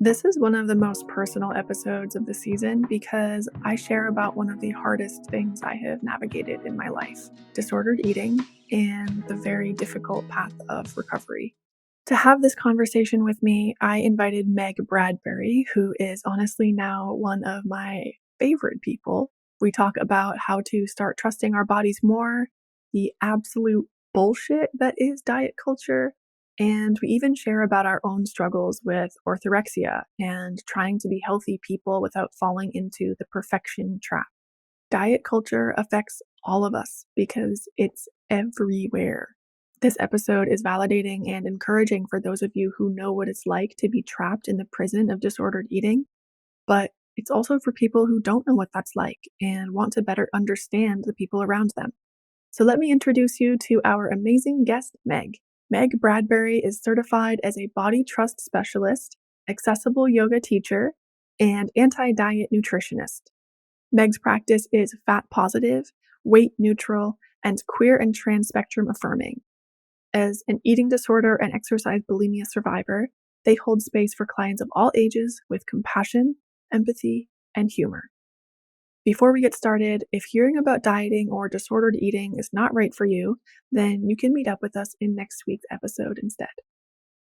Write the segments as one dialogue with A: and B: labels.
A: This is one of the most personal episodes of the season because I share about one of the hardest things I have navigated in my life, disordered eating, and the very difficult path of recovery. To have this conversation with me, I invited Meg Bradbury, who is honestly now one of my favorite people. We talk about how to start trusting our bodies more, the absolute bullshit that is diet culture, and we even share about our own struggles with orthorexia and trying to be healthy people without falling into the perfection trap. Diet culture affects all of us because it's everywhere. This episode is validating and encouraging for those of you who know what it's like to be trapped in the prison of disordered eating, but it's also for people who don't know what that's like and want to better understand the people around them. So let me introduce you to our amazing guest, Meg. Meg Bradbury is certified as a body trust specialist, accessible yoga teacher, and anti-diet nutritionist. Meg's practice is fat positive, weight neutral, and queer and trans spectrum affirming. As an eating disorder and exercise bulimia survivor, they hold space for clients of all ages with compassion, empathy, and humor. Before we get started, if hearing about dieting or disordered eating is not right for you, then you can meet up with us in next week's episode instead.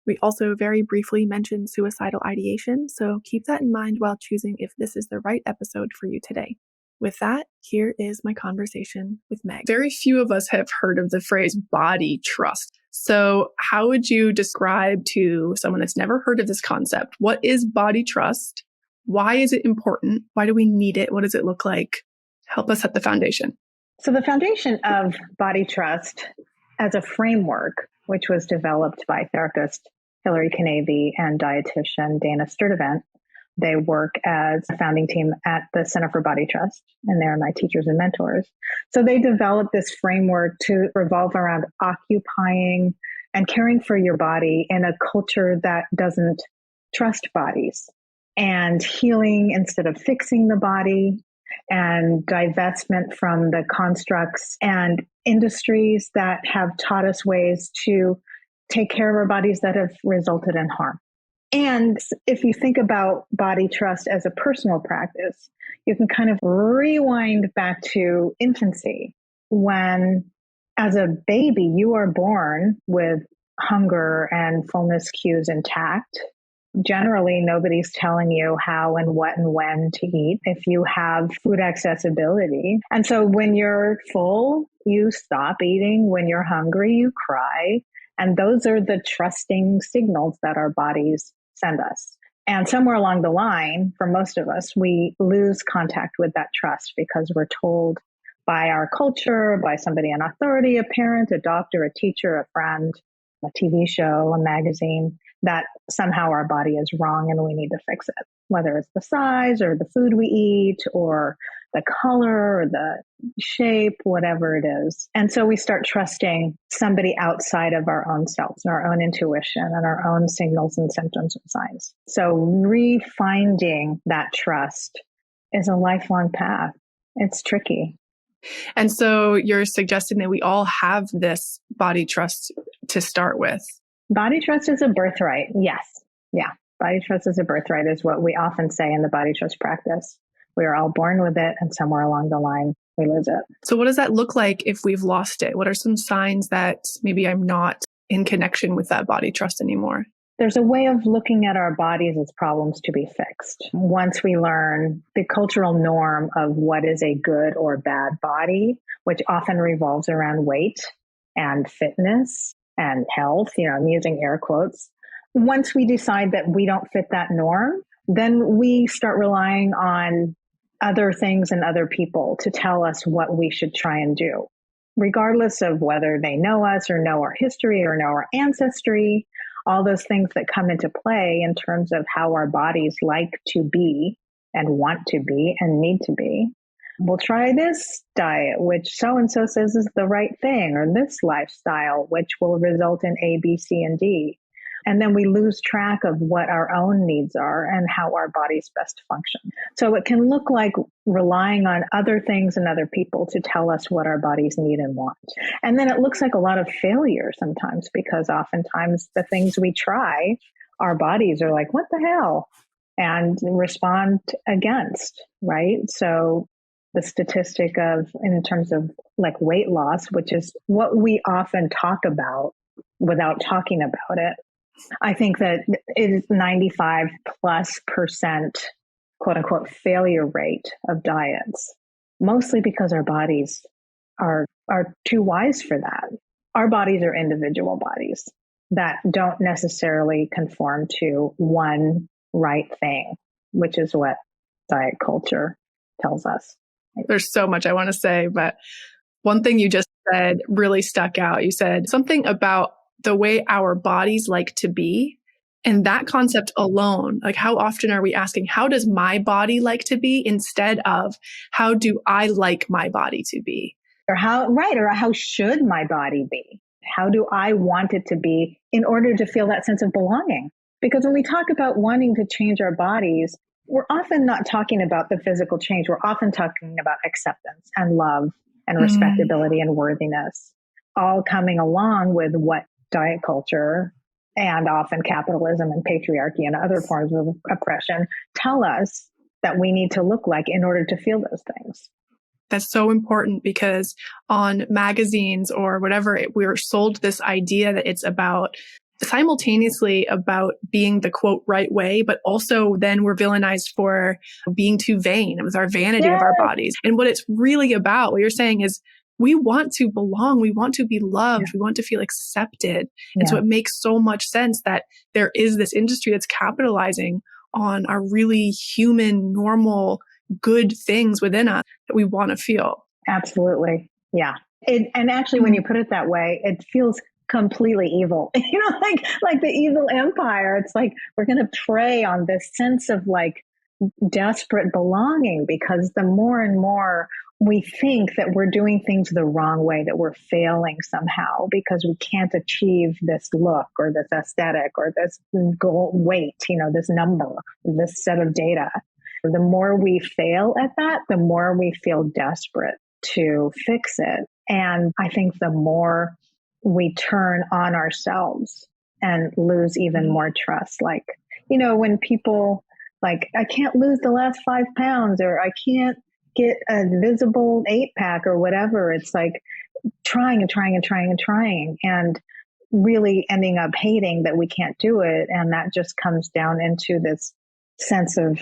A: We also very briefly mentioned suicidal ideation, so keep that in mind while choosing if this is the right episode for you today. With that, here is my conversation with Meg. Very few of us have heard of the phrase body trust. So how would you describe to someone that's never heard of this concept, what is body trust? Why is it important? Why do we need it? What does it look like? Help us set the foundation.
B: So the foundation of body trust as a framework, which was developed by therapist Hilary Canavy and dietitian Dana Sturdivant, they work as a founding team at the Center for Body Trust, and they're my teachers and mentors. So they developed this framework to revolve around occupying and caring for your body in a culture that doesn't trust bodies, and healing instead of fixing the body, and divestment from the constructs and industries that have taught us ways to take care of our bodies that have resulted in harm. And if you think about body trust as a personal practice, you can kind of rewind back to infancy when, as a baby, you are born with hunger and fullness cues intact. Generally, nobody's telling you how and what and when to eat if you have food accessibility. And so when you're full, you stop eating. When you're hungry, you cry. And those are the trusting signals that our bodies send us. And somewhere along the line, for most of us, we lose contact with that trust because we're told by our culture, by somebody in authority, a parent, a doctor, a teacher, a friend, a TV show, a magazine, that somehow our body is wrong and we need to fix it, whether it's the size or the food we eat or the color or the shape, whatever it is. And so we start trusting somebody outside of our own selves, our own intuition and our own signals and symptoms and signs. So refinding that trust is a lifelong path. It's tricky.
A: And so you're suggesting that we all have this body trust to start with.
B: Body trust is a birthright. Yes. Yeah. Body trust is a birthright is what we often say in the body trust practice. We are all born with it, and somewhere along the line, we lose it.
A: So what does that look like if we've lost it? What are some signs that maybe I'm not in connection with that body trust anymore?
B: There's a way of looking at our bodies as problems to be fixed. Once we learn the cultural norm of what is a good or bad body, which often revolves around weight and fitness and health, I'm using air quotes. Once we decide that we don't fit that norm, then we start relying on other things and other people to tell us what we should try and do, regardless of whether they know us or know our history or know our ancestry, all those things that come into play in terms of how our bodies like to be and want to be and need to be. We'll try this diet, which so-and-so says is the right thing, or this lifestyle, which will result in A, B, C, and D. And then we lose track of what our own needs are and how our bodies best function. So it can look like relying on other things and other people to tell us what our bodies need and want. And then it looks like a lot of failure sometimes, because oftentimes the things we try our bodies are like, what the hell? And respond against, right? So the statistic of, in terms of like weight loss, which is what we often talk about without talking about it, I think that it is 95 plus percent, quote unquote, failure rate of diets, mostly because our bodies are too wise for that. Our bodies are individual bodies that don't necessarily conform to one right thing, which is what diet culture tells us.
A: There's so much I want to say, but one thing you just said really stuck out. You said something about the way our bodies like to be. And that concept alone, like how often are we asking, how does my body like to be instead of how do I like my body to be?
B: Or how should my body be? How do I want it to be in order to feel that sense of belonging? Because when we talk about wanting to change our bodies, we're often not talking about the physical change. We're often talking about acceptance and love and respectability and worthiness, all coming along with what diet culture and often capitalism and patriarchy and other forms of oppression tell us that we need to look like in order to feel those things.
A: That's so important because on magazines or whatever, we're sold this idea that it's about simultaneously about being the quote right way, but also then we're villainized for being too vain. It was our vanity of our bodies. And what it's really about, what you're saying is we want to belong. We want to be loved. We want to feel accepted. And so it makes so much sense that there is this industry that's capitalizing on our really human, normal, good things within us that we want to feel.
B: Absolutely. Yeah. And actually, when you put it that way, it feels completely evil, like the evil empire. It's like, we're going to prey on this sense of like desperate belonging, because the more and more we think that we're doing things the wrong way, that we're failing somehow because we can't achieve this look or this aesthetic or this goal weight, this number, this set of data. The more we fail at that, the more we feel desperate to fix it. And I think the more we turn on ourselves and lose even more trust. Like, when people like, I can't lose the last 5 pounds, or I can't get a visible 8-pack or whatever. It's like trying and trying and trying and trying, and really ending up hating that we can't do it. And that just comes down into this sense of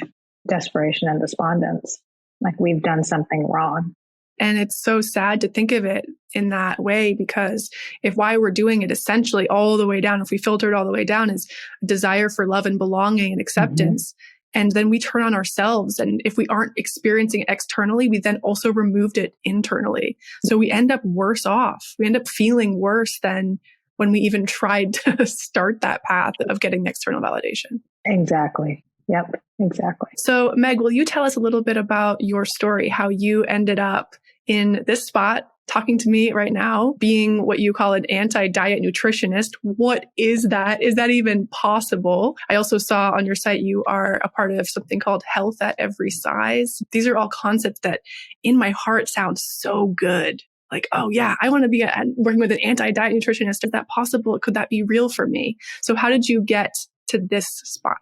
B: desperation and despondence, like we've done something wrong.
A: And it's so sad to think of it in that way, because if why we're doing it essentially all the way down, if we filter it all the way down, is a desire for love and belonging and acceptance. And then we turn on ourselves. And if we aren't experiencing it externally, we then also removed it internally. So we end up worse off. We end up feeling worse than when we even tried to start that path of getting the external validation.
B: Exactly. Yep, exactly.
A: So Meg, will you tell us a little bit about your story, how you ended up in this spot talking to me right now, being what you call an anti-diet nutritionist? What is that? Is that even possible? I also saw on your site you are a part of something called Health at Every Size. These are all concepts that in my heart sound so good. Like, oh yeah, I want to be working with an anti-diet nutritionist. Is that possible? Could that be real for me? So how did you get to this spot?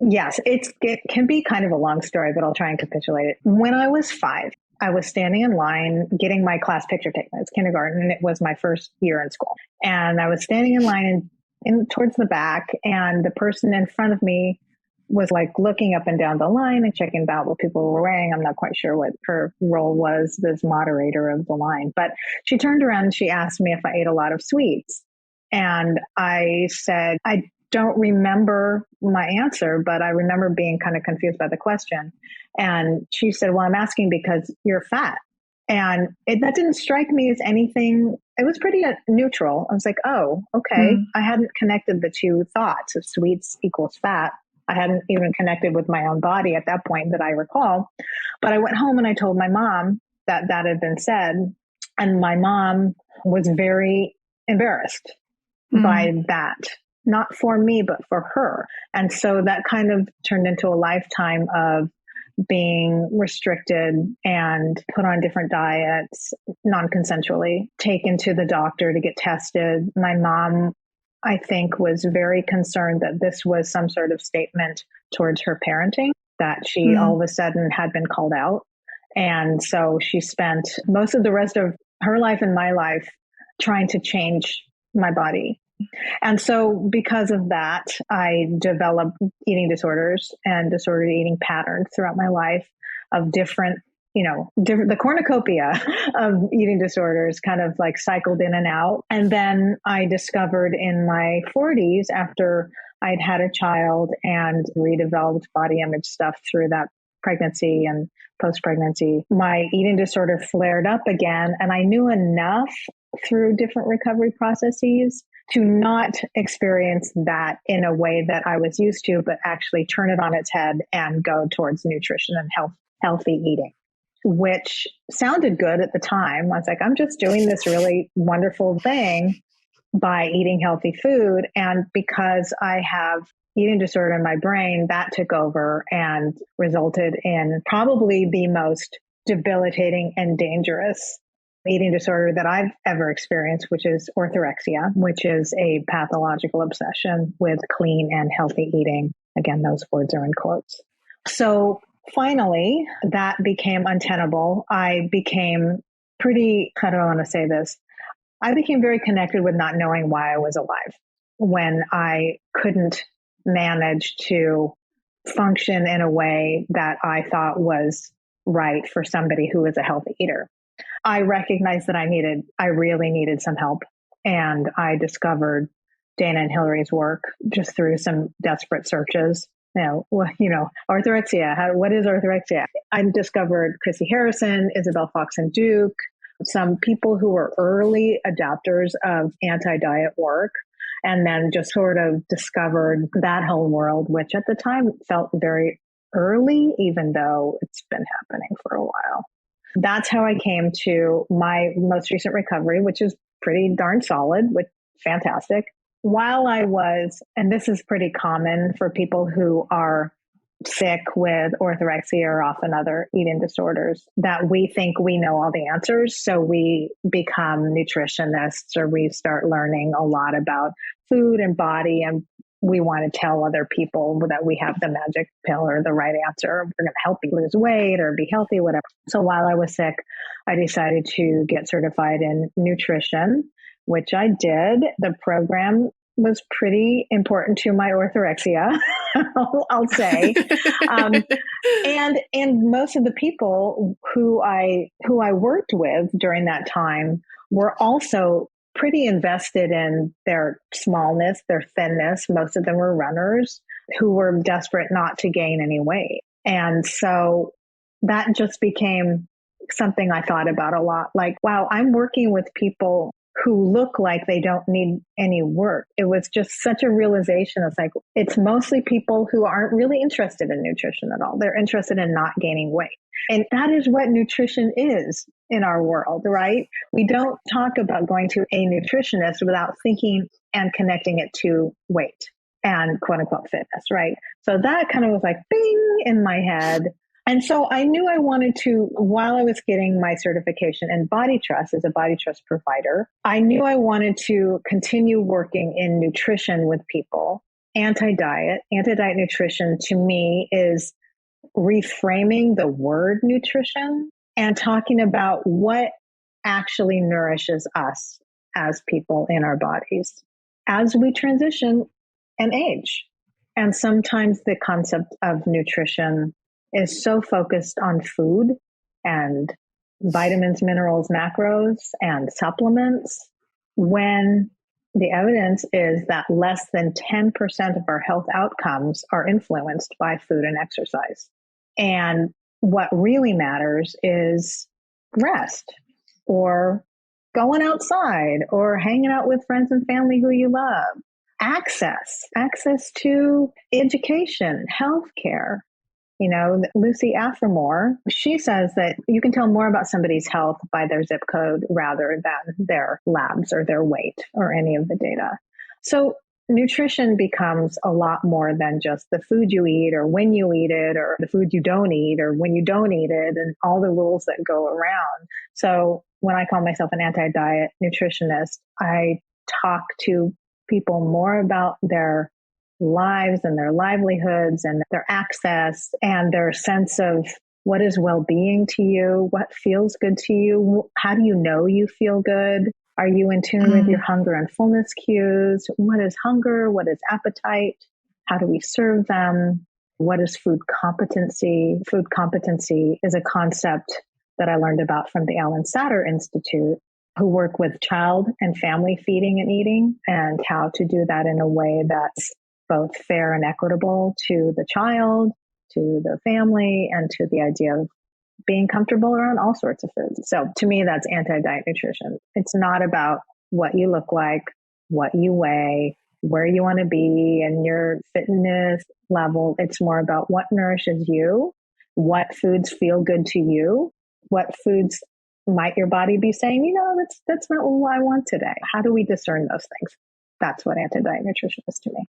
B: Yes, it can be kind of a long story, but I'll try and capitulate it. When I was 5, I was standing in line getting my class picture taken. It's kindergarten, and it was my first year in school. And I was standing in line in towards the back, and the person in front of me was like looking up and down the line and checking about what people were wearing. I'm not quite sure what her role was, this moderator of the line. But she turned around and she asked me if I ate a lot of sweets. And I said, I don't remember my answer, but I remember being kind of confused by the question. And she said, well, I'm asking because you're fat. And that didn't strike me as anything. It was pretty neutral. I was like, oh, okay. I hadn't connected the two thoughts of sweets equals fat. I hadn't even connected with my own body at that point that I recall. But I went home and I told my mom that that had been said. And my mom was very embarrassed by that. Not for me, but for her. And so that kind of turned into a lifetime of being restricted and put on different diets, non-consensually, taken to the doctor to get tested. My mom I think, was very concerned that this was some sort of statement towards her parenting, that she all of a sudden had been called out. And so she spent most of the rest of her life and my life trying to change my body. And so because of that, I developed eating disorders and disordered eating patterns throughout my life of different, the cornucopia of eating disorders kind of like cycled in and out. And then I discovered in my 40s, after I'd had a child and redeveloped body image stuff through that pregnancy and post-pregnancy, my eating disorder flared up again. And I knew enough through different recovery processes to not experience that in a way that I was used to, but actually turn it on its head and go towards nutrition and healthy eating, which sounded good at the time. I was like, I'm just doing this really wonderful thing by eating healthy food. And because I have eating disorder in my brain, that took over and resulted in probably the most debilitating and dangerous eating disorder that I've ever experienced, which is orthorexia, which is a pathological obsession with clean and healthy eating. Again, those words are in quotes. So finally, that became untenable. I became how do I want to say this? I became very connected with not knowing why I was alive when I couldn't manage to function in a way that I thought was right for somebody who is a healthy eater. I recognized that I really needed some help. And I discovered Dana and Hillary's work just through some desperate searches. Orthorexia. What is orthorexia? I discovered Chrissy Harrison, Isabel Fox and Duke, some people who were early adopters of anti-diet work, and then just sort of discovered that whole world, which at the time felt very early, even though it's been happening for a while. That's how I came to my most recent recovery, which is pretty darn solid, fantastic. While I was, and this is pretty common for people who are sick with orthorexia or often other eating disorders, that we think we know all the answers. So we become nutritionists, or we start learning a lot about food and body, and we want to tell other people that we have the magic pill or the right answer. We're going to help you lose weight or be healthy, whatever. So while I was sick, I decided to get certified in nutrition, which I did. The program was pretty important to my orthorexia, I'll say. And most of the people who I worked with during that time were also pretty invested in their smallness, their thinness. Most of them were runners who were desperate not to gain any weight. And so that just became something I thought about a lot. Like, wow, I'm working with people who look like they don't need any work. It was just such a realization. It's like, it's mostly people who aren't really interested in nutrition at all. They're interested in not gaining weight. And that is what nutrition is in our world, right? We don't talk about going to a nutritionist without thinking and connecting it to weight and quote unquote fitness, right? So that kind of was like bing in my head. And so I knew I wanted to, while I was getting my certification in Body Trust as a Body Trust provider, I knew I wanted to continue working in nutrition with people. Anti-diet nutrition to me is reframing the word nutrition and talking about what actually nourishes us as people in our bodies as we transition and age. And sometimes the concept of nutrition is so focused on food and vitamins, minerals, macros, and supplements, when the evidence is that less than 10% of our health outcomes are influenced by food and exercise. And what really matters is rest, or going outside, or hanging out with friends and family who you love, access to education, healthcare. Lucy Aframore, she says that you can tell more about somebody's health by their zip code rather than their labs or their weight or any of the data. So nutrition becomes a lot more than just the food you eat or when you eat it, or the food you don't eat or when you don't eat it, and all the rules that go around. So when I call myself an anti-diet nutritionist, I talk to people more about their lives and their livelihoods and their access and their sense of what is well-being to you, what feels good to you, how do you know you feel good? Are you in tune with your hunger and fullness cues? What is hunger? What is appetite? How do we serve them? What is food competency? Food competency is a concept that I learned about from the Alan Satter Institute, who work with child and family feeding and eating, and how to do that in a way that's both fair and equitable to the child, to the family, and to the idea of being comfortable around all sorts of foods. So to me, that's anti-diet nutrition. It's not about what you look like, what you weigh, where you want to be and your fitness level. It's more about what nourishes you, what foods feel good to you, what foods might your body be saying, that's not what I want today. How do we discern those things? That's what anti-diet nutrition is to me.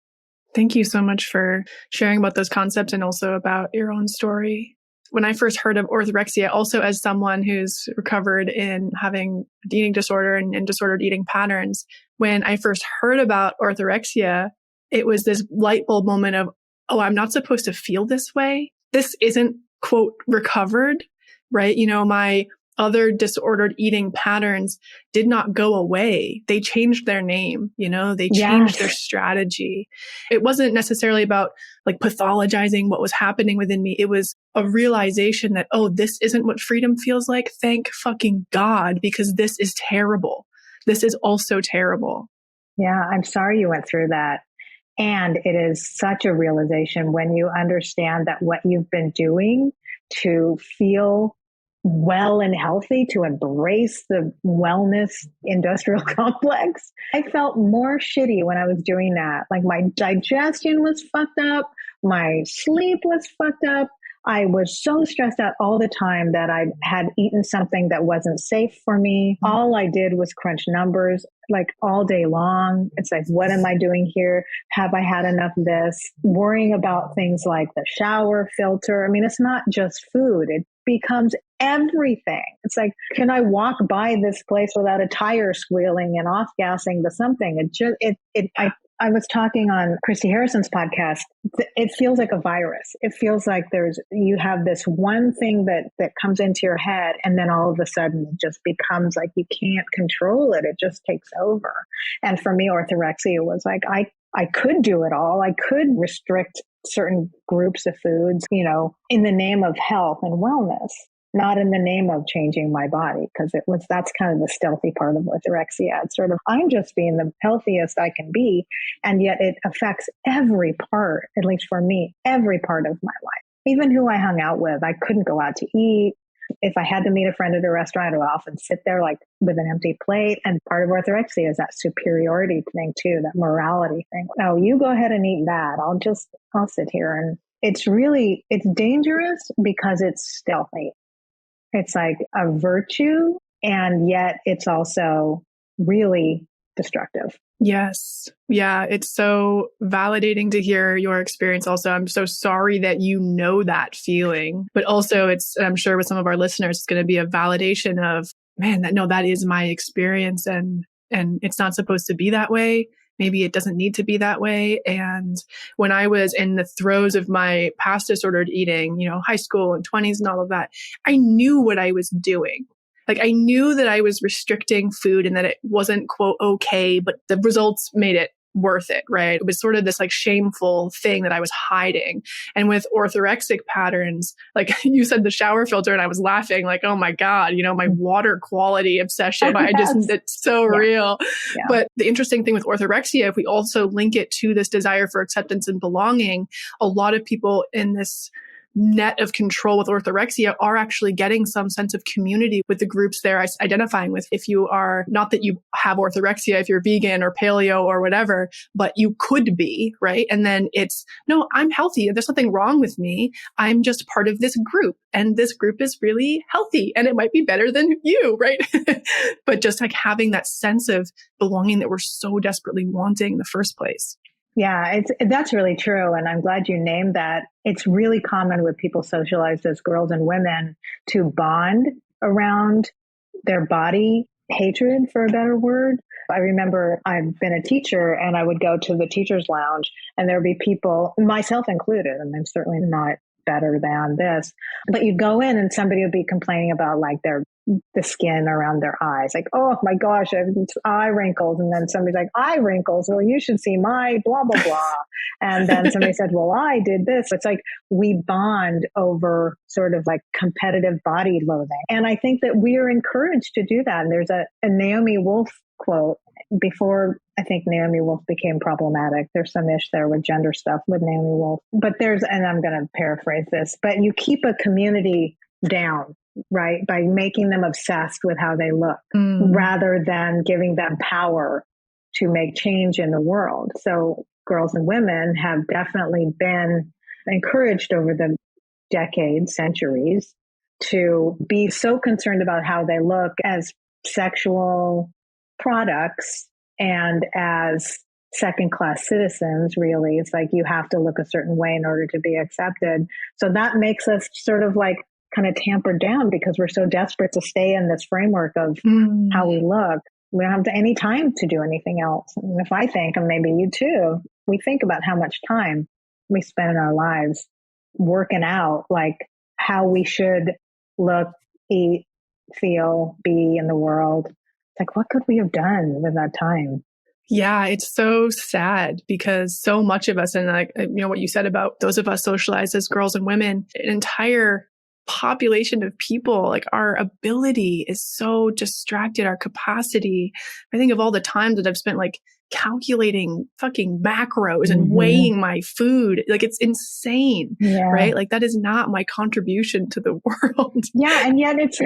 A: Thank you so much for sharing about those concepts and also about your own story. When I first heard of orthorexia, also as someone who's recovered in having an eating disorder and disordered eating patterns, when I first heard about orthorexia, it was this light bulb moment of, oh, I'm not supposed to feel this way. This isn't, quote, recovered, right? My other disordered eating patterns did not go away. They changed their name, they changed their strategy. It wasn't necessarily about like pathologizing what was happening within me. It was a realization that, oh, this isn't what freedom feels like. Thank fucking God, because this is terrible. This is also terrible.
B: Yeah, I'm sorry you went through that. And it is such a realization when you understand that what you've been doing to feel well and healthy, to embrace the wellness industrial complex. I felt more shitty when I was doing that. Like my digestion was fucked up. My sleep was fucked up. I was so stressed out all the time that I had eaten something that wasn't safe for me. All I did was crunch numbers like all day long. It's like, what am I doing here? Have I had enough of this? Worrying about things like the shower filter. I mean, it's not just food. It becomes everything. It's like, can I walk by this place without a tire squealing and off gassing the something? I was talking on Christy Harrison's podcast. It feels like a virus. It feels like you have this one thing that comes into your head, and then all of a sudden it just becomes like you can't control it. It just takes over. And for me, orthorexia was like, I could do it all. I could restrict certain groups of foods, in the name of health and wellness, not in the name of changing my body, because that's kind of the stealthy part of orthorexia. It's sort of, I'm just being the healthiest I can be. And yet it affects every part, at least for me, every part of my life. Even who I hung out with, I couldn't go out to eat. If I had to meet a friend at a restaurant, I would often sit there like with an empty plate. And part of orthorexia is that superiority thing too, that morality thing. Oh, you go ahead and eat that. I'll sit here. And it's dangerous because it's stealthy. It's like a virtue, and yet it's also really destructive.
A: Yes. Yeah. It's so validating to hear your experience also. I'm so sorry that you know that feeling, but also I'm sure with some of our listeners, it's going to be a validation of, man, that is my experience, and it's not supposed to be that way. Maybe it doesn't need to be that way. And when I was in the throes of my past disordered eating, high school and 20s and all of that, I knew what I was doing. Like I knew that I was restricting food and that it wasn't, quote, okay, but the results made it worth it, right? It was sort of this like shameful thing that I was hiding. And with orthorexic patterns, like you said, the shower filter, and I was laughing like, oh my God, my water quality obsession. It's so real. Yeah. But the interesting thing with orthorexia, if we also link it to this desire for acceptance and belonging, a lot of people in this net of control with orthorexia are actually getting some sense of community with the groups they're identifying with. If you are, not that you have orthorexia, if you're vegan or paleo or whatever, but you could be, right? And then it's, no, I'm healthy. There's nothing wrong with me. I'm just part of this group, and this group is really healthy, and it might be better than you, right? But just like having that sense of belonging that we're so desperately wanting in the first place.
B: Yeah, that's really true. And I'm glad you named that. It's really common with people socialized as girls and women to bond around their body hatred, for a better word, I remember I've been a teacher and I would go to the teacher's lounge and there would be people, myself included, and I'm certainly not better than this, but you'd go in and somebody would be complaining about like the skin around their eyes. Like, oh my gosh, I have eye wrinkles. And then somebody's like, eye wrinkles. Well, you should see my blah, blah, blah. And then somebody said, well, I did this. It's like we bond over sort of like competitive body loathing. And I think that we are encouraged to do that. And there's a Naomi Wolf quote before I think Naomi Wolf became problematic. There's some ish there with gender stuff with Naomi Wolf. But and I'm going to paraphrase this, but you keep a community down, right? By making them obsessed with how they look rather than giving them power to make change in the world. So girls and women have definitely been encouraged over the decades, centuries, to be so concerned about how they look as sexual products and as second-class citizens, really. It's like you have to look a certain way in order to be accepted. So that makes us sort of like kind of tampered down because we're so desperate to stay in this framework of how we look. We don't have any time to do anything else. And if I think, and maybe you too, we think about how much time we spend in our lives working out, like how we should look, eat, feel, be in the world. It's like, what could we have done with that time?
A: Yeah, it's so sad because so much of us, and like, what you said about those of us socialized as girls and women, an entire population of people, like our ability is so distracted, our capacity. I think of all the times that I've spent like calculating fucking macros and weighing my food. Like it's insane, right? Like that is not my contribution to the world.
B: Yeah. And yet it's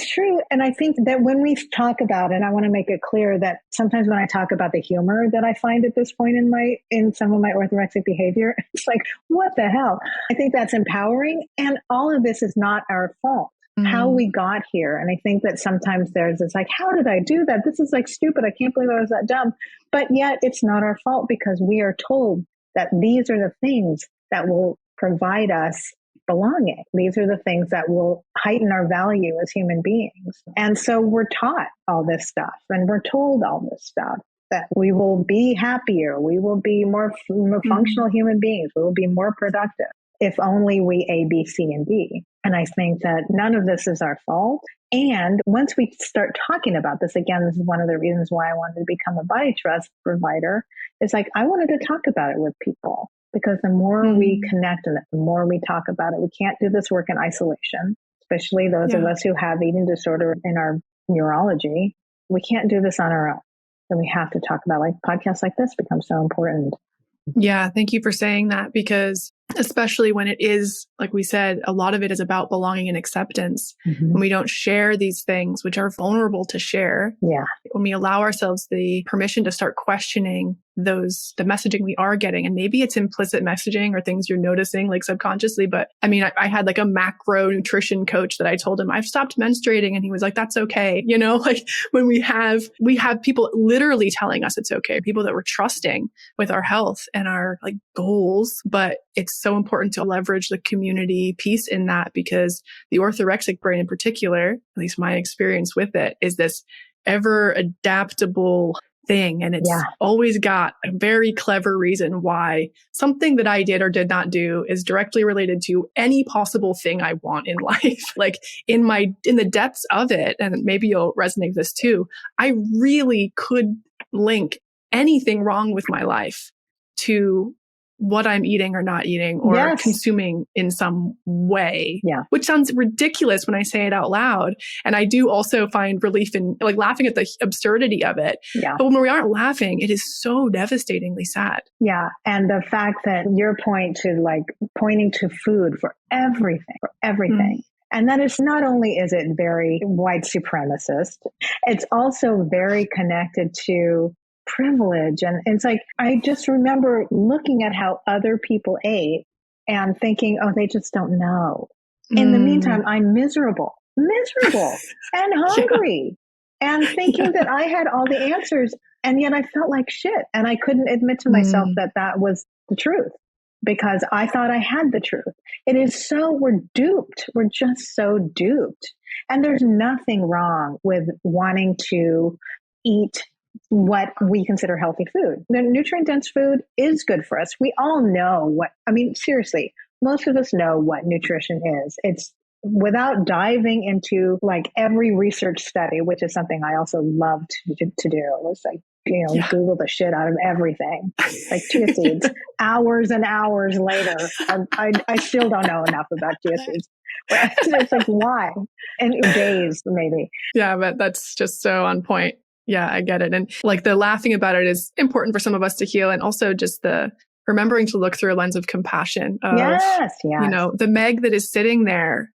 B: true. And I think that when we talk about it, I want to make it clear that sometimes when I talk about the humor that I find at this point in some of my orthorexic behavior, it's like, what the hell? I think that's empowering. And all of this is not our fault. How we got here. And I think that sometimes there's this like, how did I do that? This is like stupid. I can't believe I was that dumb. But yet it's not our fault because we are told that these are the things that will provide us belonging. These are the things that will heighten our value as human beings. And so we're taught all this stuff and we're told all this stuff that we will be happier. We will be more functional human beings. We will be more productive if only we A, B, C, and D. And I think that none of this is our fault. And once we start talking about this, again, this is one of the reasons why I wanted to become a body trust provider, is like I wanted to talk about it with people because the more we connect in it, the more we talk about it. We can't do this work in isolation, especially those of us who have eating disorder in our neurology. We can't do this on our own. And we have to talk about, like, podcasts like this become so important.
A: Yeah, thank you for saying that, because especially when it is, like we said, a lot of it is about belonging and acceptance. When we don't share these things, which are vulnerable to share, when we allow ourselves the permission to start questioning the messaging we are getting, and maybe it's implicit messaging or things you're noticing like subconsciously. But I mean, I had like a macro nutrition coach that I told him I've stopped menstruating, and he was like, that's okay. Like when we have people literally telling us it's okay, people that we're trusting with our health and our like goals. But it's so important to leverage the community piece in that, because the orthorexic brain in particular, at least my experience with it, is this ever adaptable thing. And it's always got a very clever reason why something that I did or did not do is directly related to any possible thing I want in life. Like in the depths of it, and maybe you'll resonate with this too, I really could link anything wrong with my life to what I'm eating or not eating or consuming in some way, which sounds ridiculous when I say it out loud. And I do also find relief in like laughing at the absurdity of it. But when we aren't laughing, it is so devastatingly sad.
B: Yeah. And the fact that your point to like pointing to food for everything. And that is not only is it very white supremacist, it's also very connected to privilege. And it's like, I just remember looking at how other people ate and thinking, oh, they just don't know. In the meantime, I'm miserable and hungry and thinking that I had all the answers. And yet I felt like shit. And I couldn't admit to myself that that was the truth because I thought I had the truth. It is so, we're duped. We're just so duped. And there's nothing wrong with wanting to eat what we consider healthy food. The nutrient dense food is good for us. We all know seriously, most of us know what nutrition is. It's without diving into like every research study, which is something I also love to do. It's like,
A: Yeah.
B: Google the shit out of everything, like chia seeds. Hours and hours later, I still don't know enough about chia seeds. It's like, why? And days, maybe.
A: Yeah, but that's just so on point. Yeah, I get it. And like the laughing about it is important for some of us to heal. And also just the remembering to look through a lens of compassion of,
B: Yes.
A: the Meg that is sitting there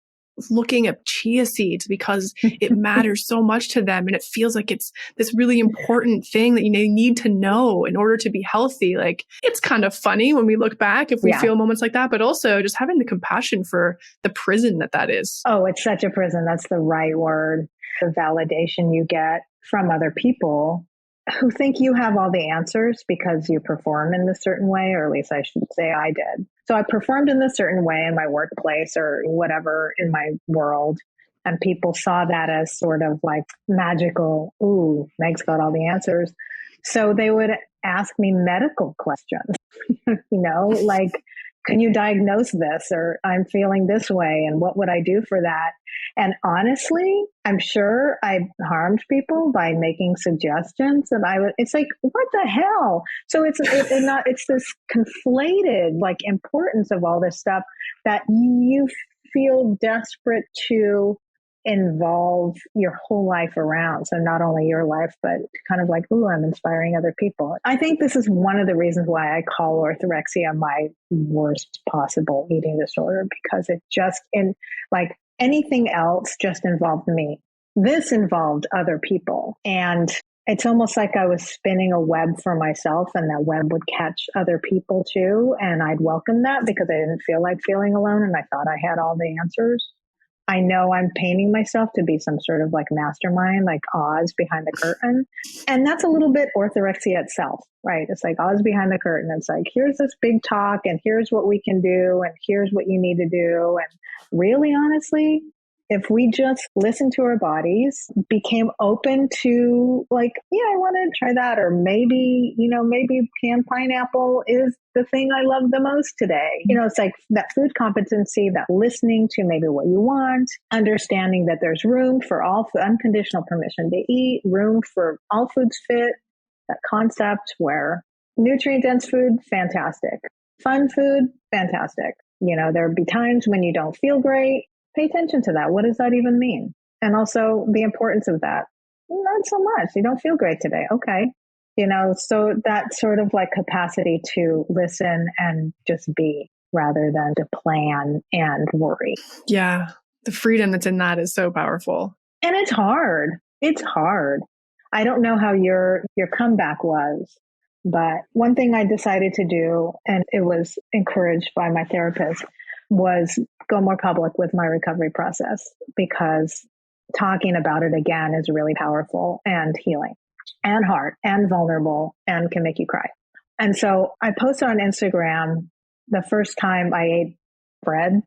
A: looking at chia seeds because it matters so much to them. And it feels like it's this really important thing that you need to know in order to be healthy. Like it's kind of funny when we look back if we feel moments like that, but also just having the compassion for the prison that is.
B: Oh, it's such a prison. That's the right word. The validation you get from other people who think you have all the answers because you perform in this certain way, or at least I should say I did. So I performed in this certain way in my workplace or whatever in my world. And people saw that as sort of like magical. Ooh, Meg's got all the answers. So they would ask me medical questions, like, can you diagnose this? Or I'm feeling this way. And what would I do for that? And honestly, I'm sure I harmed people by making suggestions. And it's like, what the hell? So it's this conflated like importance of all this stuff that you feel desperate to involve your whole life around. So not only your life, but kind of like, ooh, I'm inspiring other people. I think this is one of the reasons why I call orthorexia my worst possible eating disorder, because it just anything else just involved me. This involved other people. And it's almost like I was spinning a web for myself, and that web would catch other people too. And I'd welcome that because I didn't feel like feeling alone. And I thought I had all the answers. I know I'm painting myself to be some sort of like mastermind, like Oz behind the curtain. And that's a little bit orthorexia itself, right? It's like Oz behind the curtain. It's like, here's this big talk and here's what we can do and here's what you need to do. And really, honestly, if we just listen to our bodies, became open to like, yeah, I want to try that. Or maybe canned pineapple is the thing I love the most today. It's like that food competency, that listening to maybe what you want, understanding that there's room for all unconditional permission to eat, room for all foods fit, that concept where nutrient dense food, fantastic. Fun food, fantastic. There'll be times when you don't feel great. Pay attention to that. What does that even mean? And also the importance of that. Not so much. You don't feel great today. Okay. So that sort of like capacity to listen and just be rather than to plan and worry.
A: Yeah. The freedom that's in that is so powerful.
B: And it's hard. It's hard. I don't know how your comeback was, but one thing I decided to do, and it was encouraged by my therapist, was go more public with my recovery process, because talking about it again is really powerful and healing and hard and vulnerable and can make you cry. And so I posted on Instagram the first time I ate bread,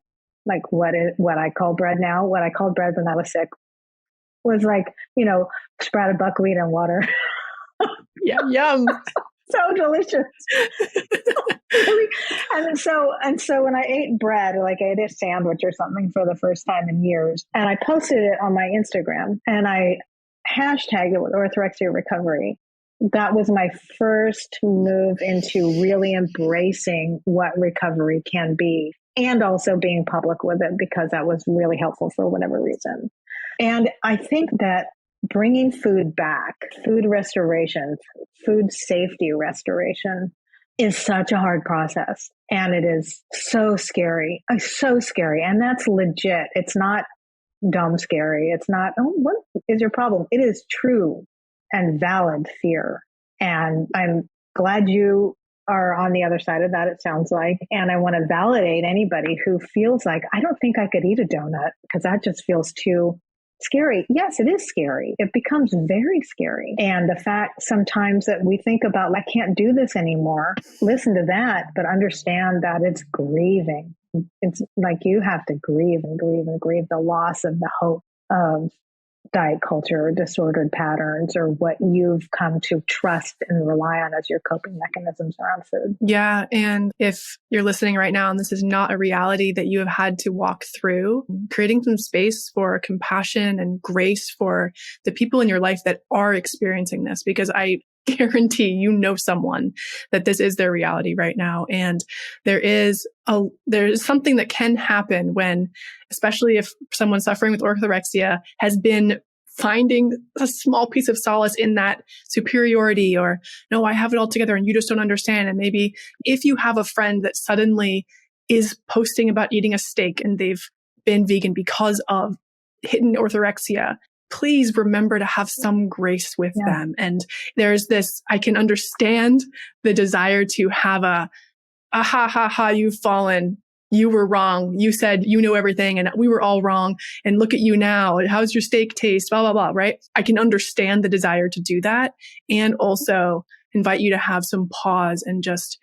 B: like what I call bread now, what I called bread when I was sick was like, sprouted buckwheat and water.
A: Yeah, yum.
B: So delicious. And so when I ate bread, or like I ate a sandwich or something for the first time in years, and I posted it on my Instagram and I hashtagged it with orthorexia recovery, that was my first move into really embracing what recovery can be, and also being public with it, because that was really helpful for whatever reason. And I think that bringing food back, food restoration, food safety restoration is such a hard process. And it is so scary, so scary. And that's legit. It's not dumb scary. It's not, oh, what is your problem? It is true and valid fear. And I'm glad you are on the other side of that, it sounds like. And I want to validate anybody who feels like, I don't think I could eat a donut because that just feels too scary. Yes, it is scary. It becomes very scary. And the fact sometimes that we think about, I can't do this anymore, listen to that, but understand that it's grieving. It's like you have to grieve and grieve and grieve the loss of the hope of diet culture or disordered patterns, or what you've come to trust and rely on as your coping mechanisms around food.
A: Yeah. And if you're listening right now and this is not a reality that you have had to walk through, creating some space for compassion and grace for the people in your life that are experiencing this, because I guarantee you know someone that this is their reality right now. And there's something that can happen when, especially if someone suffering with orthorexia has been finding a small piece of solace in that superiority, or no, I have it all together and you just don't understand. And maybe if you have a friend that suddenly is posting about eating a steak and they've been vegan because of hidden orthorexia, please remember to have some grace with them. And there's this, I can understand the desire to have a ha ha ha, you've fallen. You were wrong. You said you know everything and we were all wrong. And look at you now. How's your steak taste? Blah, blah, blah, right? I can understand the desire to do that, and also invite you to have some pause and just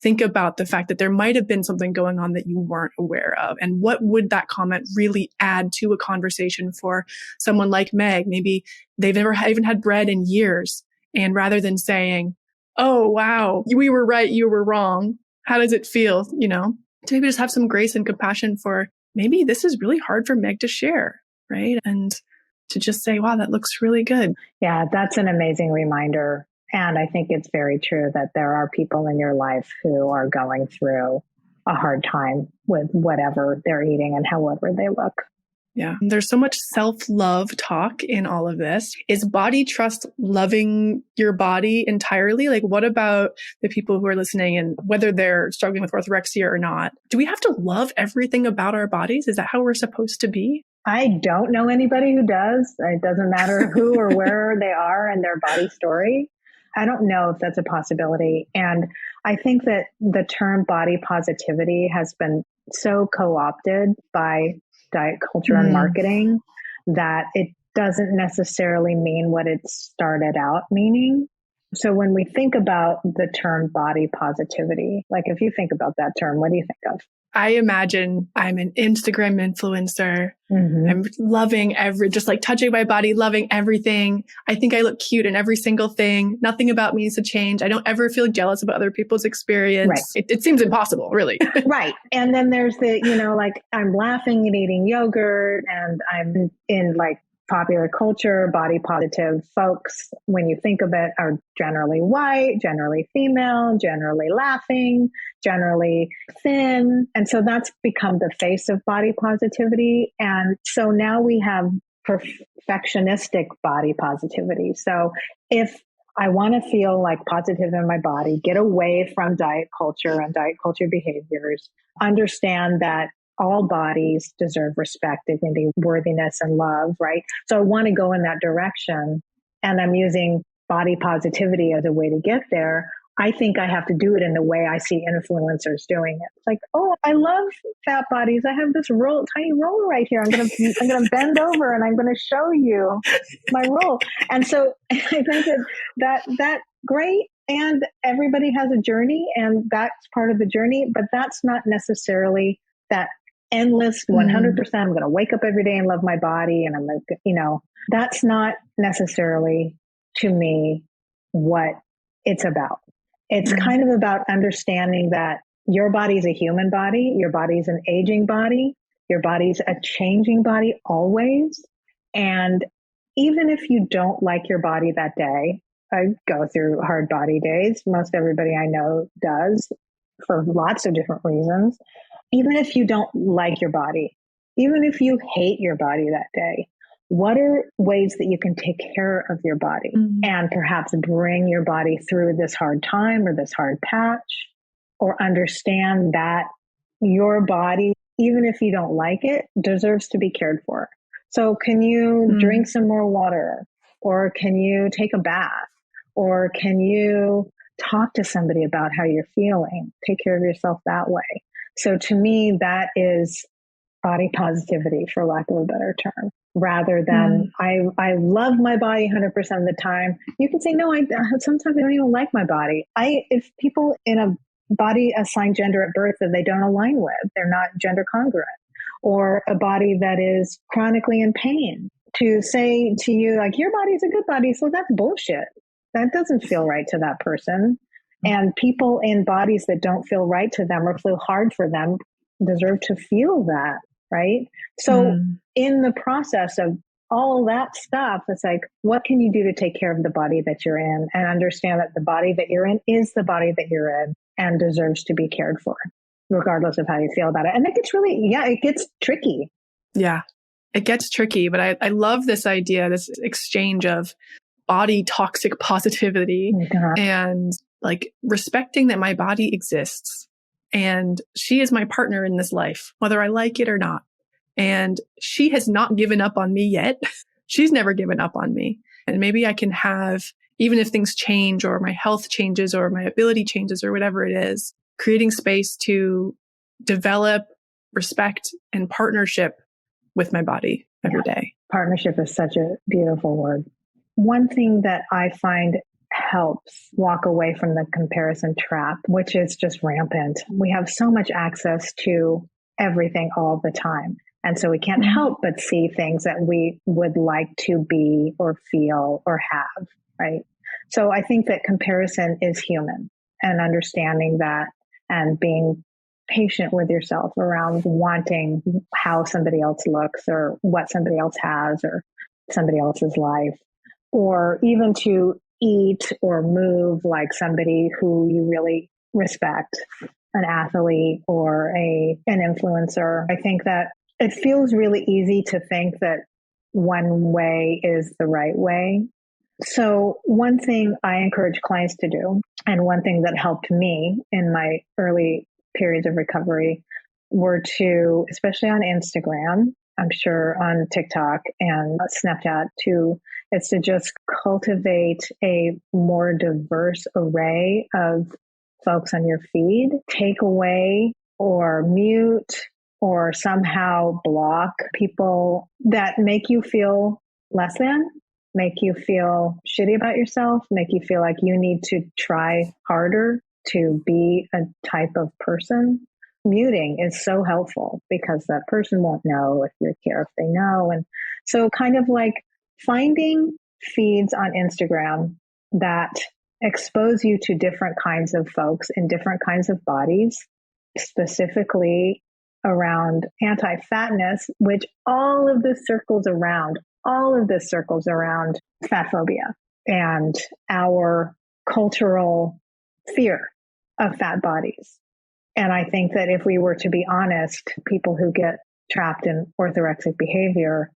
A: think about the fact that there might have been something going on that you weren't aware of. And what would that comment really add to a conversation for someone like Meg? Maybe they've never even had bread in years. And rather than saying, oh, wow, we were right, you were wrong. How does it feel? To maybe just have some grace and compassion for, maybe this is really hard for Meg to share, right? And to just say, wow, that looks really good.
B: Yeah, that's an amazing reminder. And I think it's very true that there are people in your life who are going through a hard time with whatever they're eating and however they look.
A: Yeah. There's so much self-love talk in all of this. Is body trust loving your body entirely? Like, what about the people who are listening and whether they're struggling with orthorexia or not? Do we have to love everything about our bodies? Is that how we're supposed to be?
B: I don't know anybody who does. It doesn't matter who or where they are in their body story. I don't know if that's a possibility. And I think that the term body positivity has been so co-opted by diet culture and marketing that it doesn't necessarily mean what it started out meaning. So when we think about the term body positivity, like if you think about that term, what do you think of?
A: I imagine I'm an Instagram influencer. I'm loving just like touching my body, loving everything. I think I look cute in every single thing. Nothing about me needs to change. I don't ever feel jealous about other people's experience. Right. It seems impossible, really.
B: Right. And then there's the, like I'm laughing and eating yogurt, and I'm in like popular culture, body positive folks, when you think of it, are generally white, generally female, generally laughing, generally thin. And so that's become the face of body positivity. And so now we have perfectionistic body positivity. So if I want to feel like positive in my body, get away from diet culture and diet culture behaviors, understand that all bodies deserve respect, dignity, worthiness, and love, right? So I want to go in that direction, and I'm using body positivity as a way to get there. I think I have to do it in the way I see influencers doing it. It's like, oh, I love fat bodies. I have this tiny roll right here. I'm gonna bend over and I'm gonna show you my roll. And so I think that great. And everybody has a journey, and that's part of the journey. But that's not necessarily that endless 100%. I'm going to wake up every day and love my body. And I'm like, that's not necessarily to me what it's about. It's kind of about understanding that your body's a human body. Your body's an aging body. Your body's a changing body always. And even if you don't like your body that day, I go through hard body days. Most everybody I know does, for lots of different reasons. Even if you don't like your body, even if you hate your body that day, what are ways that you can take care of your body and perhaps bring your body through this hard time or this hard patch, or understand that your body, even if you don't like it, deserves to be cared for. So can you drink some more water, or can you take a bath, or can you talk to somebody about how you're feeling? Take care of yourself that way. So to me, that is body positivity, for lack of a better term, rather than I love my body 100% of the time. You can say, no, sometimes I don't even like my body. If people in a body assigned gender at birth that they don't align with, they're not gender congruent, or a body that is chronically in pain, to say to you, like, your body's a good body. So that's bullshit. That doesn't feel right to that person. And people in bodies that don't feel right to them or feel hard for them deserve to feel that, right? So in the process of all that stuff, it's like, what can you do to take care of the body that you're in and understand that the body that you're in is the body that you're in and deserves to be cared for, regardless of how you feel about it. And it gets really, it gets tricky.
A: Yeah, it gets tricky, but I love this idea, this exchange of body toxic positivity and like respecting that my body exists and she is my partner in this life, whether I like it or not. And she has not given up on me yet. She's never given up on me. And maybe I can have, even if things change or my health changes or my ability changes or whatever it is, creating space to develop respect and partnership with my body every day.
B: Partnership is such a beautiful word. One thing that I find helps walk away from the comparison trap, which is just rampant. We have so much access to everything all the time. And so we can't help but see things that we would like to be or feel or have, right? So I think that comparison is human, and understanding that and being patient with yourself around wanting how somebody else looks or what somebody else has or somebody else's life, or even to eat or move like somebody who you really respect, an athlete or an influencer. I think that it feels really easy to think that one way is the right way. So one thing I encourage clients to do, and one thing that helped me in my early periods of recovery, were to, especially on Instagram, I'm sure on TikTok and Snapchat too, it's to just cultivate a more diverse array of folks on your feed. Take away or mute or somehow block people that make you feel less than, make you feel shitty about yourself, make you feel like you need to try harder to be a type of person. Muting is so helpful because that person won't know if you care if they know. And so kind of like finding feeds on Instagram that expose you to different kinds of folks in different kinds of bodies, specifically around anti-fatness, which all of this circles around fat phobia and our cultural fear of fat bodies. And I think that if we were to be honest, people who get trapped in orthorexic behavior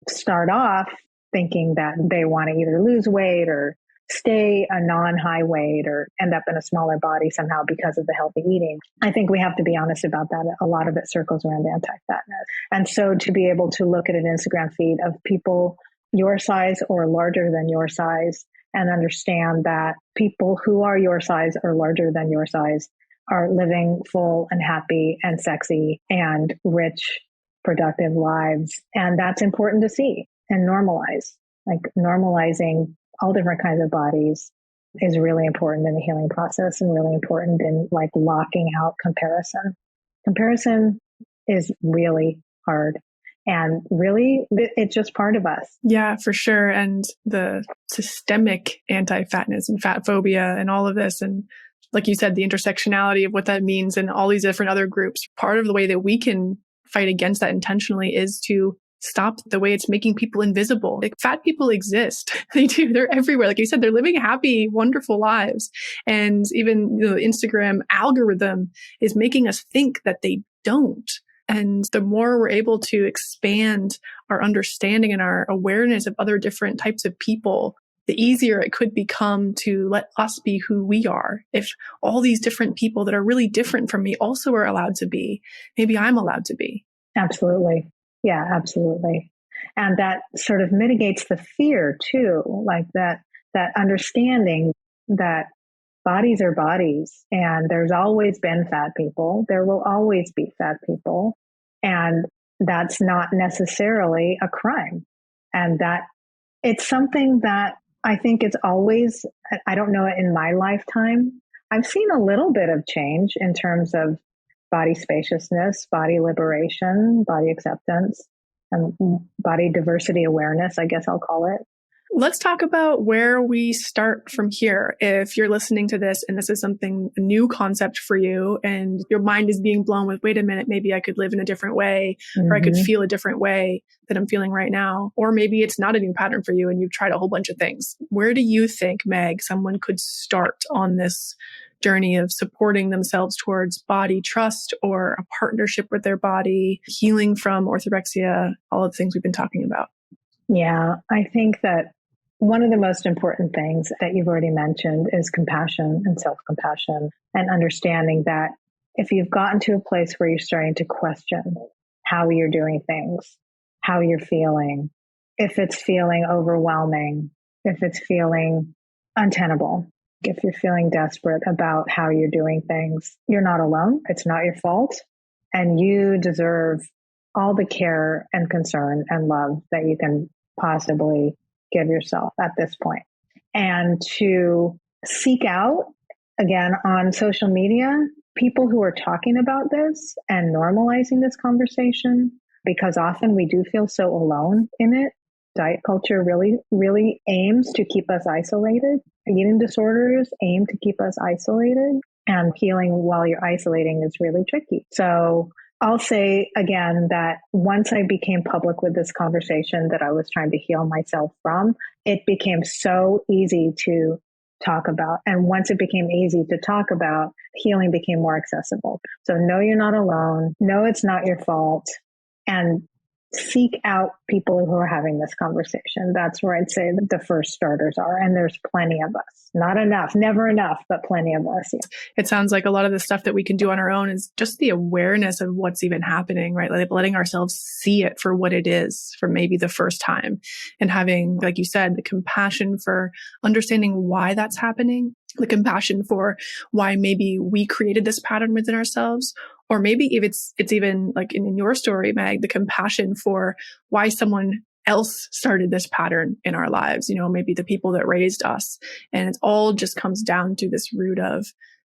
B: start off thinking that they want to either lose weight or stay a non-high weight or end up in a smaller body somehow because of the healthy eating. I think we have to be honest about that. A lot of it circles around anti-fatness. And so to be able to look at an Instagram feed of people your size or larger than your size and understand that people who are your size or larger than your size are living full and happy and sexy and rich, productive lives. And that's important to see and normalize. Like normalizing all different kinds of bodies is really important in the healing process and really important in like locking out comparison. Comparison is really hard. And really, it's just part of us.
A: Yeah, for sure. And the systemic anti-fatness and fat phobia and all of this, and like you said, the intersectionality of what that means and all these different other groups. Part of the way that we can fight against that intentionally is to stop the way it's making people invisible. Like fat people exist. They do. They're everywhere. Like you said, they're living happy, wonderful lives. And even the Instagram algorithm is making us think that they don't. And the more we're able to expand our understanding and our awareness of other different types of people, the easier it could become to let us be who we are. If all these different people that are really different from me also are allowed to be, maybe I'm allowed to be.
B: Absolutely. Yeah, absolutely. And that sort of mitigates the fear too, like that understanding that bodies are bodies and there's always been fat people. There will always be fat people. And that's not necessarily a crime. And that it's something that I think it's always, I don't know it in my lifetime. I've seen a little bit of change in terms of body spaciousness, body liberation, body acceptance. and body diversity awareness, I guess I'll call it.
A: Let's talk about where we start from here. If you're listening to this and this is something, a new concept for you, and your mind is being blown with, wait a minute, maybe I could live in a different way, or I could feel a different way that I'm feeling right now. Or maybe it's not a new pattern for you and you've tried a whole bunch of things. Where do you think, Meg, someone could start on this journey of supporting themselves towards body trust or a partnership with their body, healing from orthorexia, all of the things we've been talking about?
B: Yeah, I think that one of the most important things that you've already mentioned is compassion and self-compassion, and understanding that if you've gotten to a place where you're starting to question how you're doing things, how you're feeling, if it's feeling overwhelming, if it's feeling untenable, if you're feeling desperate about how you're doing things, you're not alone. It's not your fault. And you deserve all the care and concern and love that you can possibly give yourself at this point. And to seek out, again, on social media, people who are talking about this and normalizing this conversation, because often we do feel so alone in it. Diet culture really aims to keep us isolated. Eating disorders aim to keep us isolated, and healing while you're isolating is really tricky. So I'll say again that once I became public with this conversation that I was trying to heal myself from, it became so easy to talk about. And once it became easy to talk about, healing became more accessible. So no, you're not alone. No, it's not your fault. And seek out people who are having this conversation. That's where I'd say that the first starters are. And there's plenty of us. Not enough, never enough, but plenty of us. Yeah.
A: It sounds like a lot of the stuff that we can do on our own is just the awareness of what's even happening, right? Like letting ourselves see it for what it is for maybe the first time, and having, like you said, the compassion for understanding why that's happening, the compassion for why maybe we created this pattern within ourselves. Or maybe if it's even like in your story, Meg, the compassion for why someone else started this pattern in our lives, maybe the people that raised us. And it all just comes down to this root of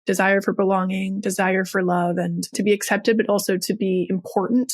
A: desire for belonging, desire for love, and to be accepted, but also to be important.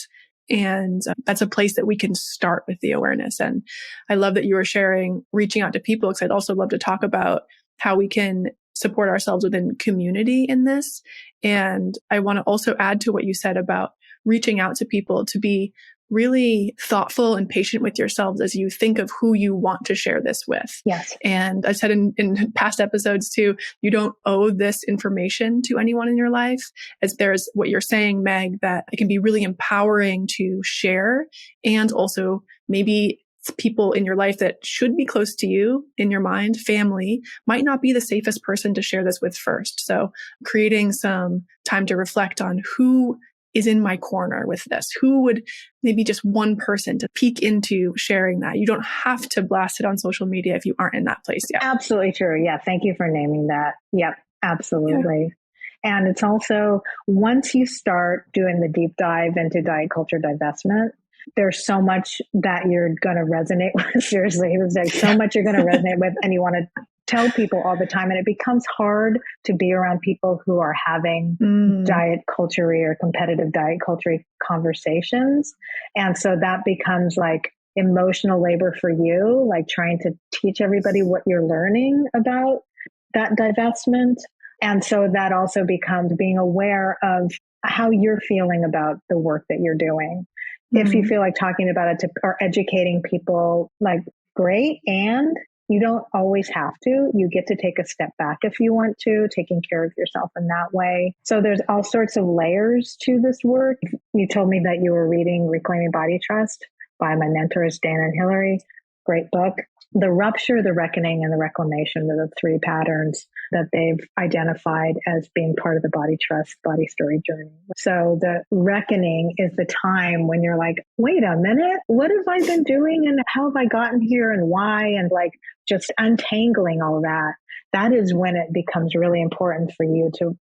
A: And that's a place that we can start with the awareness. And I love that you were sharing, reaching out to people, because I'd also love to talk about how we can support ourselves within community in this. And I want to also add to what you said about reaching out to people, to be really thoughtful and patient with yourselves as you think of who you want to share this with.
B: Yes.
A: And I said in past episodes too, you don't owe this information to anyone in your life, as there's what you're saying, Meg, that it can be really empowering to share, and also maybe people in your life that should be close to you in your mind, family, might not be the safest person to share this with first. So creating some time to reflect on who is in my corner with this, who would maybe just one person to peek into sharing that. You don't have to blast it on social media if you aren't in that place yet.
B: Absolutely true. Yeah. Thank you for naming that. Yep. Absolutely. Yeah. And it's also, once you start doing the deep dive into diet culture divestment, there's so much that you're going to resonate with. Seriously, there's so much you're going to resonate with, and you want to tell people all the time. And it becomes hard to be around people who are having diet culture or competitive diet culture conversations. And so that becomes like emotional labor for you, like trying to teach everybody what you're learning about that divestment. And so that also becomes being aware of how you're feeling about the work that you're doing. If you feel like talking about it or educating people, like, great. And you don't always have to. You get to take a step back if you want to, taking care of yourself in that way. So there's all sorts of layers to this work. You told me that you were reading Reclaiming Body Trust by my mentors, Dan and Hillary. Great book. The rupture, the reckoning, and the reclamation are the three patterns that they've identified as being part of the body trust, body story journey. So the reckoning is the time when you're like, wait a minute, what have I been doing and how have I gotten here and why? And like just untangling all that. That is when it becomes really important for you to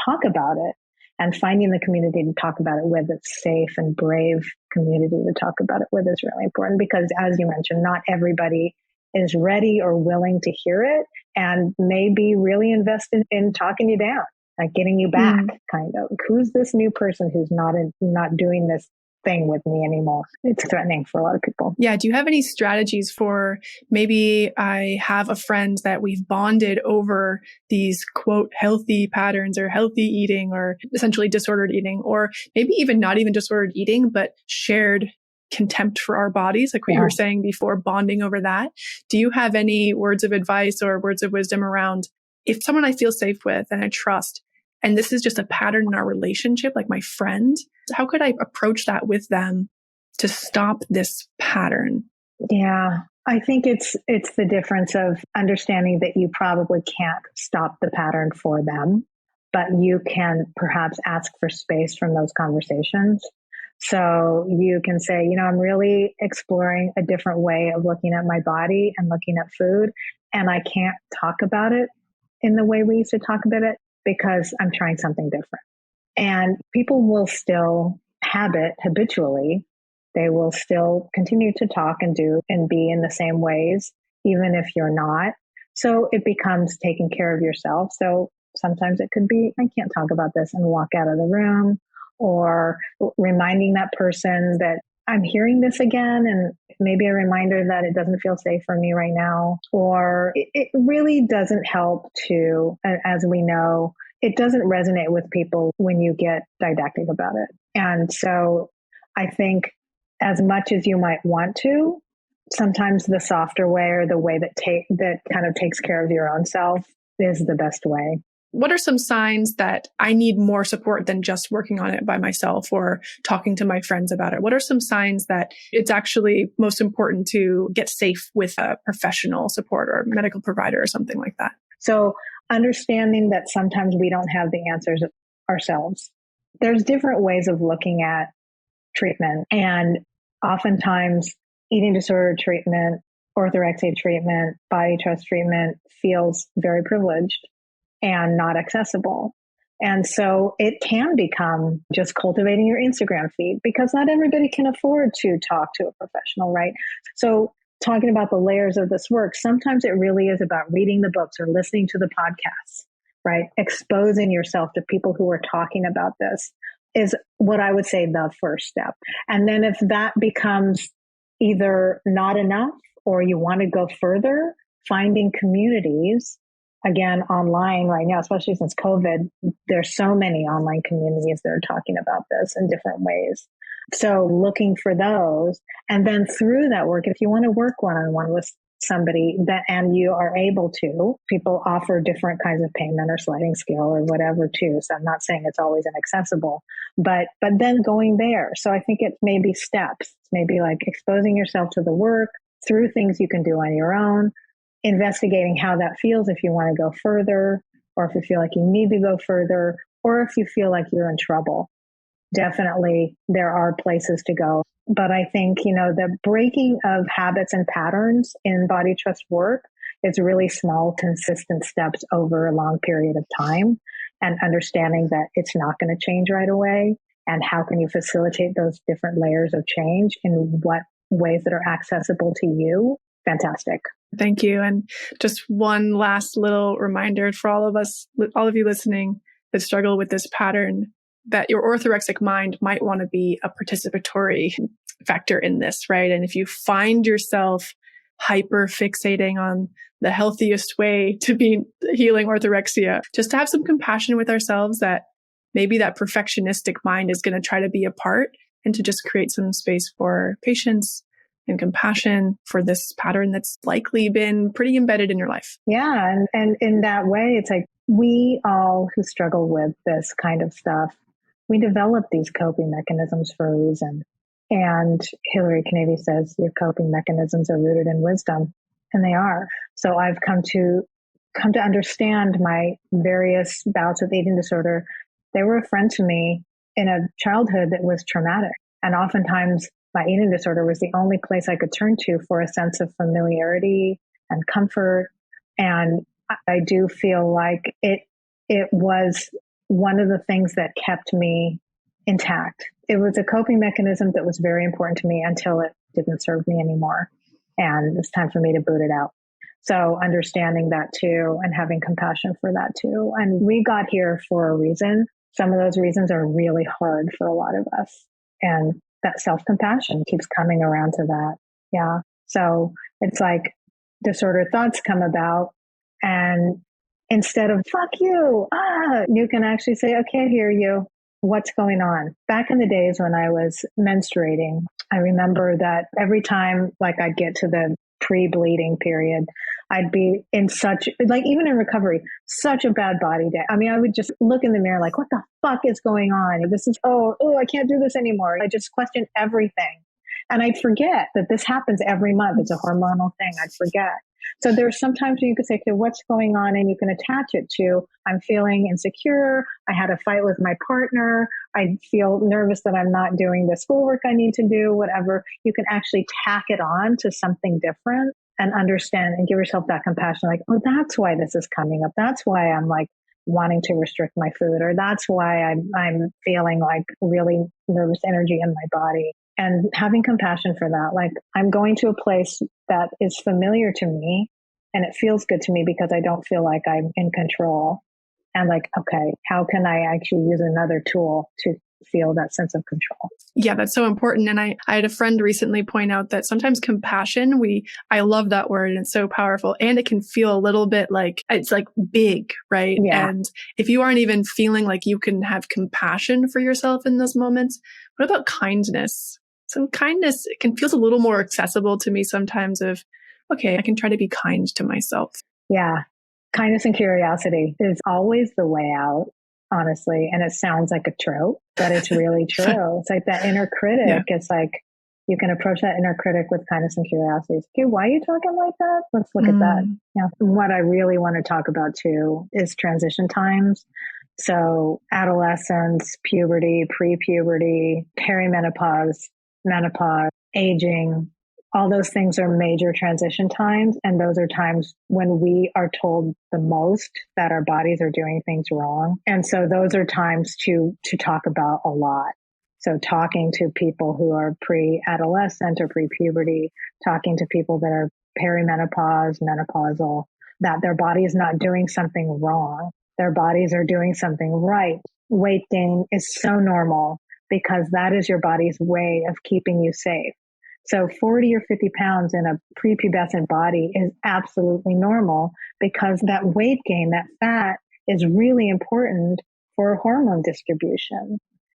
B: talk about it. And finding the community to talk about it with, a safe and brave community to talk about it with, is really important, because as you mentioned, not everybody is ready or willing to hear it, and may be really invested in talking you down, like getting you back, kind of. Who's this new person who's not doing this thing with me anymore. It's threatening for a lot of people.
A: Yeah. Do you have any strategies for maybe I have a friend that we've bonded over these quote healthy patterns or healthy eating or essentially disordered eating, or maybe even not even disordered eating, but shared contempt for our bodies, like what you were saying before, bonding over that. Do you have any words of advice or words of wisdom around if someone I feel safe with and I trust, and this is just a pattern in our relationship, like my friend, how could I approach that with them to stop this pattern?
B: Yeah, I think it's the difference of understanding that you probably can't stop the pattern for them, but you can perhaps ask for space from those conversations. So you can say, I'm really exploring a different way of looking at my body and looking at food, and I can't talk about it in the way we used to talk about it because I'm trying something different. And people will still habitually. They will still continue to talk and do and be in the same ways, even if you're not. So it becomes taking care of yourself. So sometimes it could be, I can't talk about this, and walk out of the room, or reminding that person that I'm hearing this again, and maybe a reminder that it doesn't feel safe for me right now. Or it really doesn't help to, as we know, it doesn't resonate with people when you get didactic about it. And so I think as much as you might want to, sometimes the softer way, or the way that kind of takes care of your own self, is the best way.
A: What are some signs that I need more support than just working on it by myself or talking to my friends about it? What are some signs that it's actually most important to get safe with a professional support or medical provider or something like that?
B: So understanding that sometimes we don't have the answers ourselves. There's different ways of looking at treatment, and oftentimes eating disorder treatment, orthorexia treatment, body trust treatment feels very privileged and not accessible. And so it can become just cultivating your Instagram feed, because not everybody can afford to talk to a professional, right? So talking about the layers of this work, sometimes it really is about reading the books or listening to the podcasts, right? Exposing yourself to people who are talking about this is what I would say the first step. And then if that becomes either not enough or you want to go further, finding communities, again, online right now, especially since COVID, there's so many online communities that are talking about this in different ways. So looking for those, and then through that work, if you want to work one-on-one with somebody and you are able to, people offer different kinds of payment or sliding scale or whatever too. So I'm not saying it's always inaccessible, but then going there. So I think it's maybe steps. It's maybe like exposing yourself to the work through things you can do on your own, investigating how that feels if you want to go further, or if you feel like you need to go further, or if you feel like you're in trouble. Definitely there are places to go. But I think, the breaking of habits and patterns in body trust work is really small, consistent steps over a long period of time, and understanding that it's not going to change right away. And how can you facilitate those different layers of change in what ways that are accessible to you? Fantastic.
A: Thank you. And just one last little reminder for all of you listening that struggle with this pattern, that your orthorexic mind might want to be a participatory factor in this, right? And if you find yourself hyper fixating on the healthiest way to be healing orthorexia, just to have some compassion with ourselves, that maybe that perfectionistic mind is going to try to be a part, and to just create some space for patience and compassion for this pattern that's likely been pretty embedded in your life.
B: Yeah. And in that way, it's like we all who struggle with this kind of stuff, we develop these coping mechanisms for a reason. And Hilary Canavy says your coping mechanisms are rooted in wisdom, and they are. So I've come to understand my various bouts with eating disorder. They were a friend to me in a childhood that was traumatic. And oftentimes my eating disorder was the only place I could turn to for a sense of familiarity and comfort. And I do feel like it was one of the things that kept me intact. It was a coping mechanism that was very important to me until it didn't serve me anymore. And it's time for me to boot it out. So understanding that too, and having compassion for that too. And we got here for a reason. Some of those reasons are really hard for a lot of us. And that self-compassion keeps coming around to that. Yeah. So it's like disordered thoughts come about, and instead of fuck you, you can actually say, okay, I hear you. What's going on? Back in the days when I was menstruating, I remember that every time like I'd get to the pre-bleeding period, I'd be in such, like even in recovery, such a bad body day. I mean, I would just look in the mirror like, what the fuck is going on? This is, I can't do this anymore. I just question everything. And I'd forget that this happens every month. It's a hormonal thing. I'd forget. So there's sometimes you could say, okay, what's going on? And you can attach it to, I'm feeling insecure. I had a fight with my partner. I feel nervous that I'm not doing the schoolwork I need to do, whatever. You can actually tack it on to something different and understand and give yourself that compassion. Like, oh, that's why this is coming up. That's why I'm like wanting to restrict my food, or that's why I'm feeling like really nervous energy in my body. And having compassion for that, like I'm going to a place that is familiar to me and it feels good to me because I don't feel like I'm in control. And like, okay, how can I actually use another tool to feel that sense of control?
A: Yeah, that's so important. And I had a friend recently point out that sometimes compassion, I love that word and it's so powerful. And it can feel a little bit like it's like big, right?
B: Yeah.
A: And if you aren't even feeling like you can have compassion for yourself in those moments, what about kindness? Some kindness, it can feel a little more accessible to me sometimes of, okay, I can try to be kind to myself.
B: Yeah. Kindness and curiosity is always the way out, honestly. And it sounds like a trope, but it's really true. It's like that inner critic. Yeah. It's like you can approach that inner critic with kindness and curiosity. Okay, why are you talking like that? Let's look at that. Yeah. What I really want to talk about too is transition times. So adolescence, puberty, pre-puberty, perimenopause, menopause, aging, all those things are major transition times. And those are times when we are told the most that our bodies are doing things wrong. And so those are times to talk about a lot. So talking to people who are pre-adolescent or pre-puberty, talking to people that are perimenopause, menopausal, that their body is not doing something wrong. Their bodies are doing something right. Weight gain is so normal because that is your body's way of keeping you safe. So 40 or 50 pounds in a prepubescent body is absolutely normal because that weight gain, that fat is really important for hormone distribution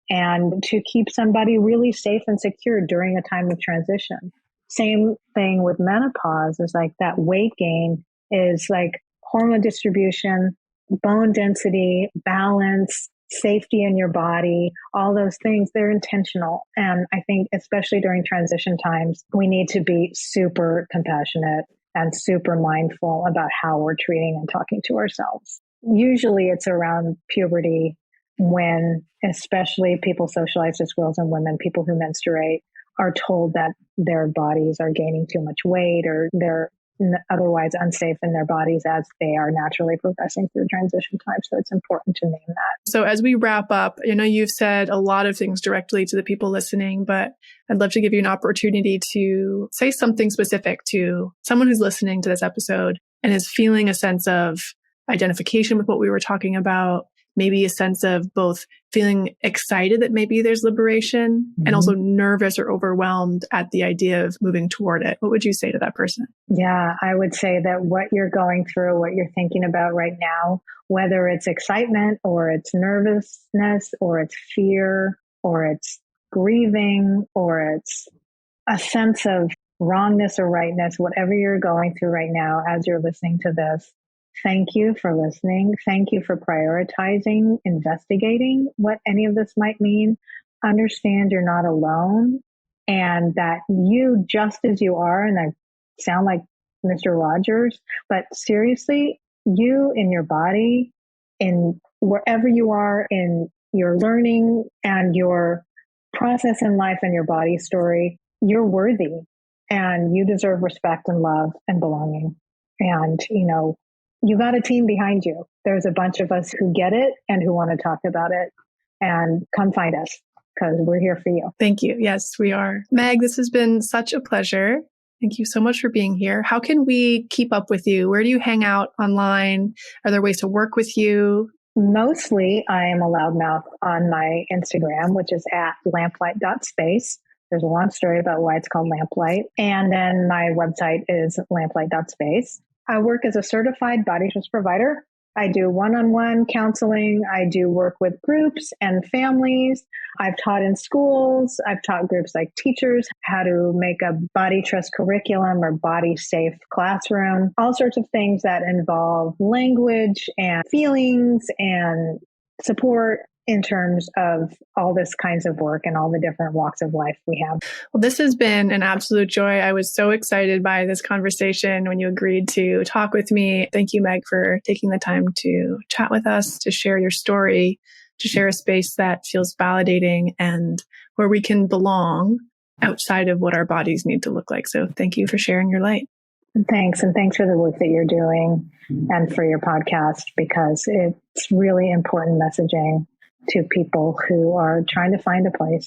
B: and to keep somebody really safe and secure during a time of transition. Same thing with menopause is like that weight gain is like hormone distribution, bone density, balance, safety in your body, all those things, they're intentional. And I think especially during transition times, we need to be super compassionate and super mindful about how we're treating and talking to ourselves. Usually it's around puberty when especially people socialized as girls and women, people who menstruate, are told that their bodies are gaining too much weight or they're otherwise unsafe in their bodies as they are naturally progressing through transition time. So it's important to name that.
A: So as we wrap up, I know you've said a lot of things directly to the people listening, but I'd love to give you an opportunity to say something specific to someone who's listening to this episode and is feeling a sense of identification with what we were talking about, maybe a sense of both feeling excited that maybe there's liberation and also nervous or overwhelmed at the idea of moving toward it. What would you say to that person?
B: Yeah, I would say that what you're going through, what you're thinking about right now, whether it's excitement or it's nervousness or it's fear or it's grieving or it's a sense of wrongness or rightness, whatever you're going through right now as you're listening to this, thank you for listening. Thank you for prioritizing, investigating what any of this might mean. Understand you're not alone and that you, just as you are, and I sound like Mr. Rogers, but seriously, you in your body, in wherever you are in your learning and your process in life and your body story, you're worthy and you deserve respect and love and belonging. And, you got a team behind you. There's a bunch of us who get it and who want to talk about it. And come find us because we're here for you.
A: Thank you. Yes, we are. Meg, this has been such a pleasure. Thank you so much for being here. How can we keep up with you? Where do you hang out online? Are there ways to work with you?
B: Mostly, I am a loudmouth on my Instagram, which is at lamplight.space. There's a long story about why it's called Lamplight. And then my website is lamplight.space. I work as a certified body trust provider. I do one-on-one counseling. I do work with groups and families. I've taught in schools. I've taught groups like teachers how to make a body trust curriculum or body safe classroom, all sorts of things that involve language and feelings and support in terms of all this kinds of work and all the different walks of life we have.
A: Well, this has been an absolute joy. I was so excited by this conversation when you agreed to talk with me. Thank you, Meg, for taking the time to chat with us, to share your story, to share a space that feels validating and where we can belong outside of what our bodies need to look like. So thank you for sharing your light.
B: Thanks. And thanks for the work that you're doing and for your podcast, because it's really important messaging to people who are trying to find a place